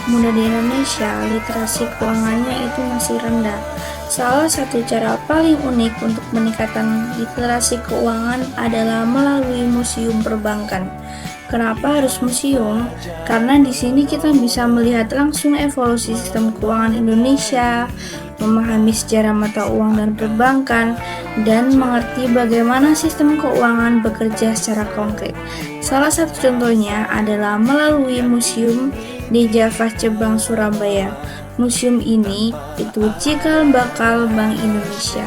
anak muda di Indonesia, literasi keuangannya itu masih rendah. Salah satu cara paling unik untuk meningkatkan literasi keuangan adalah melalui museum perbankan. Kenapa harus museum? Karena di sini kita bisa melihat langsung evolusi sistem keuangan Indonesia, memahami sejarah mata uang dan perbankan, dan mengerti bagaimana sistem keuangan bekerja secara konkret. Salah satu contohnya adalah melalui Museum Dijafas Cebang Surabaya. Museum ini itu cikal bakal Bank Indonesia.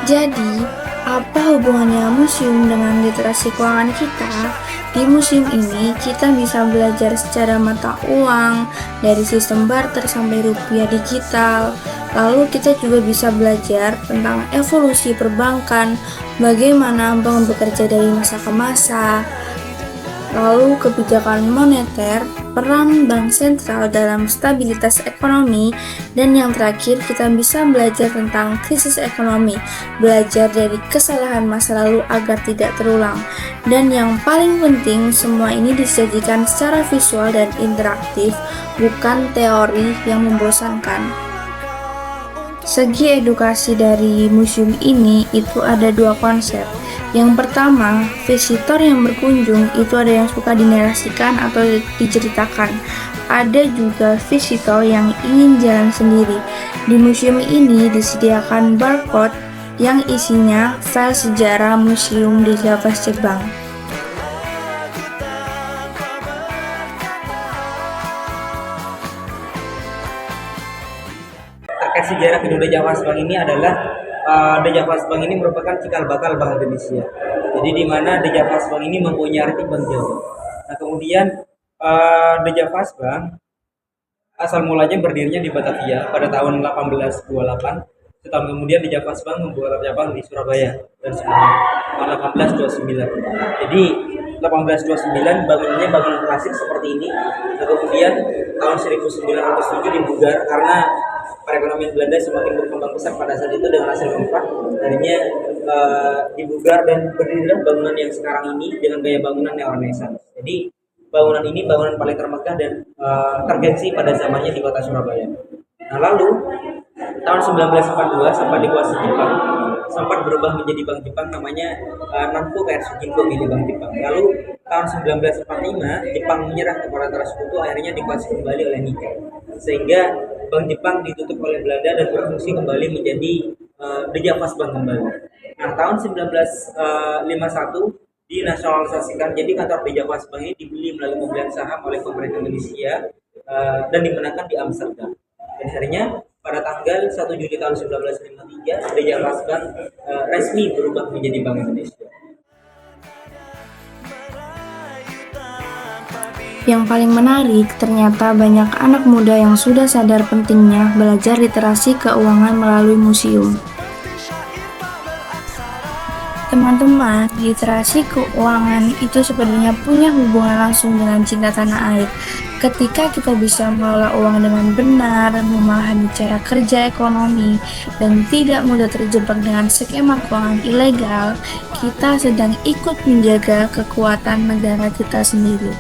Jadi, apa hubungannya museum dengan literasi keuangan kita? Di museum ini, kita bisa belajar secara mata uang, dari sistem barter sampai rupiah digital. Lalu kita juga bisa belajar tentang evolusi perbankan, bagaimana bank bekerja dari masa ke masa, lalu kebijakan moneter, peran bank sentral dalam stabilitas ekonomi, dan yang terakhir kita bisa belajar tentang krisis ekonomi, belajar dari kesalahan masa lalu agar tidak terulang. Dan yang paling penting, semua ini disajikan secara visual dan interaktif, bukan teori yang membosankan. Segi edukasi dari museum ini itu ada dua konsep. Yang pertama, visitor yang berkunjung itu ada yang suka dinarasikan atau diceritakan. Ada juga visitor yang ingin jalan sendiri. Di museum ini disediakan barcode yang isinya file sejarah Museum Dijafas Cebang. Terkait sejarah gedung Dijafas Bank ini adalah Dijafas Bank ini merupakan cikal bakal Bank Indonesia. Jadi di mana Dijafas Bank ini mempunyai arti Bank Jawa. Nah kemudian Dijafas Bank asal mulanya berdirinya di Batavia pada tahun 1828. Setahun kemudian Dijafas Bank membuka cabang di Surabaya dan Semarang tahun 1829. Jadi 1829 bangunannya bangunan klasik seperti ini. Nah, kemudian tahun 1907 dibugar karena perekonomian Belanda semakin berkembang pesat pada saat itu dengan hasil gempa. Akhirnya dibugar dan berdirilah bangunan yang sekarang ini dengan gaya bangunan neo-renaissance. Jadi bangunan ini bangunan paling termegah dan tergengsi pada zamannya di kota Surabaya. Nah lalu tahun 1942 sempat dikuasai Jepang, sempat berubah menjadi Bank Jepang namanya Nanko Kairetsu Jinko milik Bank Jepang. Lalu tahun 1945 Jepang menyerah kepada Sekutu, akhirnya dikuasai kembali oleh Nikkei, sehingga Bank Jepang ditutup oleh Belanda dan berfungsi kembali menjadi Dijafas Bank kembali. Nah tahun 1951 dinasionalisasikan, jadi kantor Dijafas Bank ini dibeli melalui pembelian saham oleh pemerintah Indonesia dan dimenangkan di Amsterdam. Dan akhirnya pada tanggal 1 Juli tahun 1953 Dijafas Bank resmi berubah menjadi Bank Indonesia. Yang paling menarik, ternyata banyak anak muda yang sudah sadar pentingnya belajar literasi keuangan melalui museum. Teman-teman, literasi keuangan itu sebenarnya punya hubungan langsung dengan cinta tanah air. Ketika kita bisa mengelola uang dengan benar, memahami cara kerja ekonomi, dan tidak mudah terjebak dengan skema keuangan ilegal, kita sedang ikut menjaga kekuatan negara kita sendiri.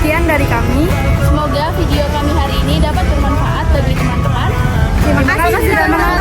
Sekian dari kami. Semoga video kami hari ini dapat bermanfaat bagi teman-teman. Terima kasih sudah menonton.